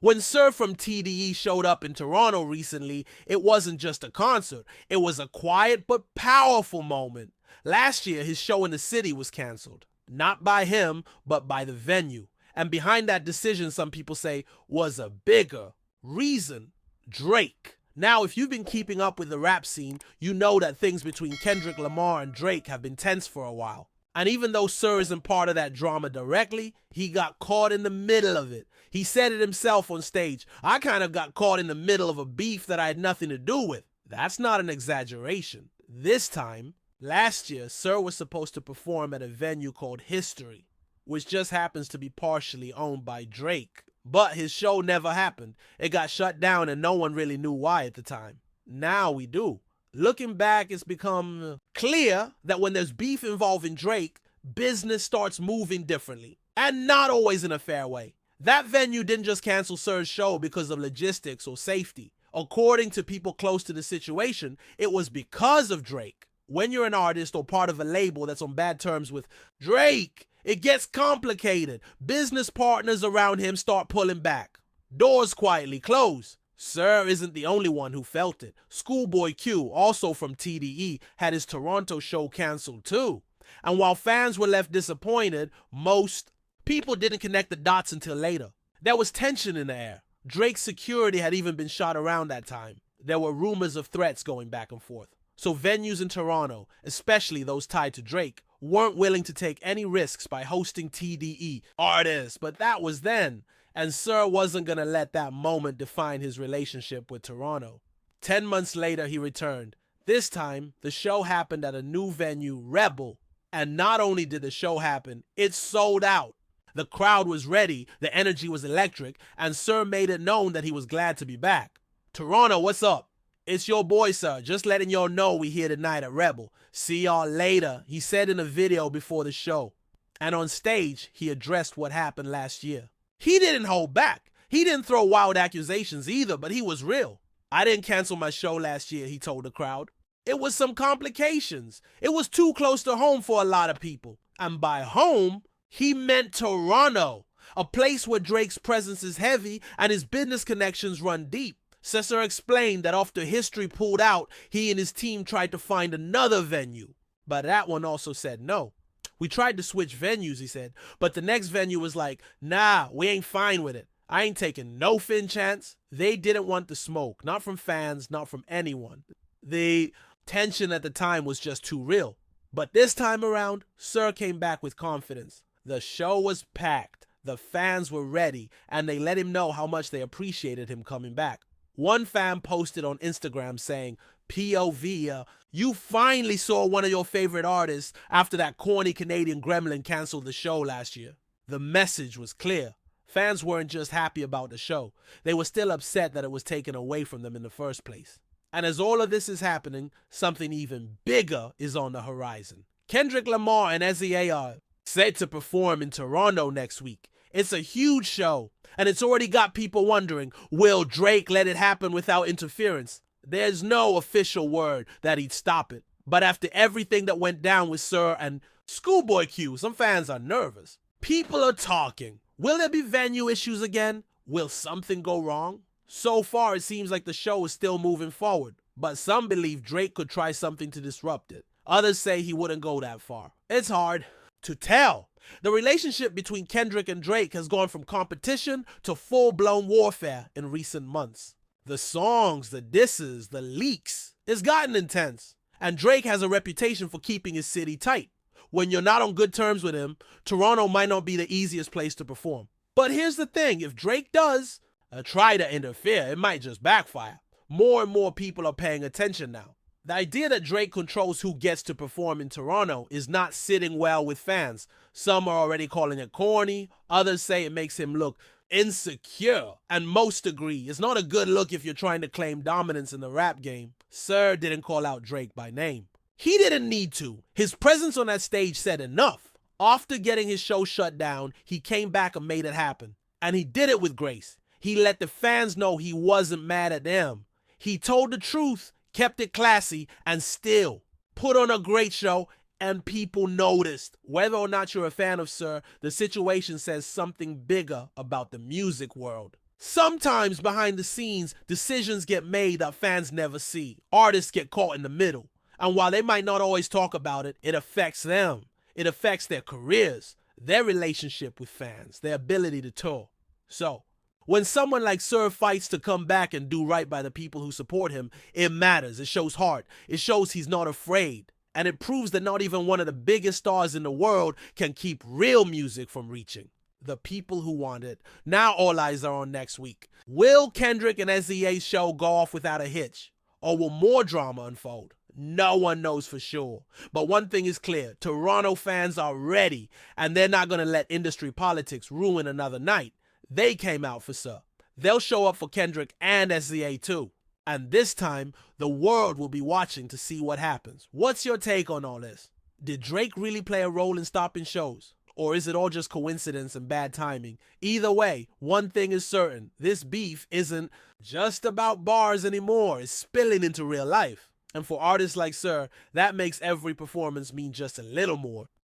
When Sir from TDE showed up in Toronto recently, it wasn't just a concert. It was a quiet but powerful moment. Last year, his show in the city was cancelled. Not by him, but by the venue. And behind that decision, some people say, was a bigger reason: Drake. Now, if you've been keeping up with the rap scene, you know that things between Kendrick Lamar and Drake have been tense for a while. And even though Sir isn't part of that drama directly, he got caught in the middle of it. He said it himself on stage. I kind of got caught in the middle of a beef that I had nothing to do with. That's not an exaggeration. This time, last year, Sir was supposed to perform at a venue called History, which just happens to be partially owned by Drake. But his show never happened. It got shut down and no one really knew why at the time. Now we do. Looking back, it's become clear that when there's beef involving Drake, business starts moving differently. And not always in a fair way. That venue didn't just cancel Sir's show because of logistics or safety. According to people close to the situation, it was because of Drake. When you're an artist or part of a label that's on bad terms with Drake, it gets complicated. Business partners around him start pulling back. Doors quietly close. Sir isn't the only one who felt it. Schoolboy Q, also from TDE, had his Toronto show cancelled too. And while fans were left disappointed, most people didn't connect the dots until later. There was tension in the air. Drake's security had even been shot around that time. There were rumors of threats going back and forth. So venues in Toronto, especially those tied to Drake, weren't willing to take any risks by hosting TDE artists. But that was then. And Sir wasn't going to let that moment define his relationship with Toronto. 10 months later, he returned. This time, the show happened at a new venue, Rebel. And not only did the show happen, it sold out. The crowd was ready, the energy was electric, and Sir made it known that he was glad to be back. Toronto, what's up? It's your boy, Sir. Just letting y'all know we here tonight at Rebel. See y'all later, he said in a video before the show. And on stage, he addressed what happened last year. He didn't hold back. He didn't throw wild accusations either, but he was real. I didn't cancel my show last year, he told the crowd. It was some complications. It was too close to home for a lot of people. And by home, he meant Toronto, a place where Drake's presence is heavy and his business connections run deep. Sir explained that after History pulled out, he and his team tried to find another venue. But that one also said no. We tried to switch venues, he said, but the next venue was like, nah, we ain't fine with it. I ain't taking no fin chance. They didn't want the smoke, not from fans, not from anyone. The tension at the time was just too real. But this time around, Sir came back with confidence. The show was packed, the fans were ready, and they let him know how much they appreciated him coming back. One fan posted on Instagram saying, POV, you finally saw one of your favorite artists after that corny Canadian gremlin canceled the show last year. The message was clear. Fans weren't just happy about the show. They were still upset that it was taken away from them in the first place. And as all of this is happening, something even bigger is on the horizon. Kendrick Lamar and SZA are set to perform in Toronto next week. It's a huge show, and it's already got people wondering, will Drake let it happen without interference? There's no official word that he'd stop it. But after everything that went down with Sir and Schoolboy Q, some fans are nervous. People are talking. Will there be venue issues again? Will something go wrong? So far, it seems like the show is still moving forward, but some believe Drake could try something to disrupt it. Others say he wouldn't go that far. It's hard to tell. The relationship between Kendrick and Drake has gone from competition to full-blown warfare in recent months. The songs, the disses, the leaks, it's gotten intense. And Drake has a reputation for keeping his city tight. When you're not on good terms with him, Toronto might not be the easiest place to perform. But here's the thing, if Drake does try to interfere, it might just backfire. More and more people are paying attention now. The idea that Drake controls who gets to perform in Toronto is not sitting well with fans. Some are already calling it corny, others say it makes him look insecure, and most agree it's not a good look if you're trying to claim dominance in the rap game. Sir didn't call out Drake by name. He didn't need to. His presence on that stage said enough. After getting his show shut down, he came back and made it happen. And he did it with grace. He let the fans know he wasn't mad at them. He told the truth, kept it classy, and still put on a great show, and people noticed. Whether or not you're a fan of Sir, the situation says something bigger about the music world. Sometimes behind the scenes, decisions get made that fans never see. Artists get caught in the middle. And while they might not always talk about it, it affects them. It affects their careers, their relationship with fans, their ability to tour. So, when someone like Sir fights to come back and do right by the people who support him, it matters. It shows heart. It shows he's not afraid. And it proves that not even one of the biggest stars in the world can keep real music from reaching the people who want it. Now all eyes are on next week. Will Kendrick and SZA's show go off without a hitch? Or will more drama unfold? No one knows for sure. But one thing is clear. Toronto fans are ready. And they're not going to let industry politics ruin another night. They came out for Sir. They'll show up for Kendrick and SZA too. And this time, the world will be watching to see what happens. What's your take on all this? Did Drake really play a role in stopping shows? Or is it all just coincidence and bad timing? Either way, one thing is certain. This beef isn't just about bars anymore. It's spilling into real life. And for artists like Sir, that makes every performance mean just a little more.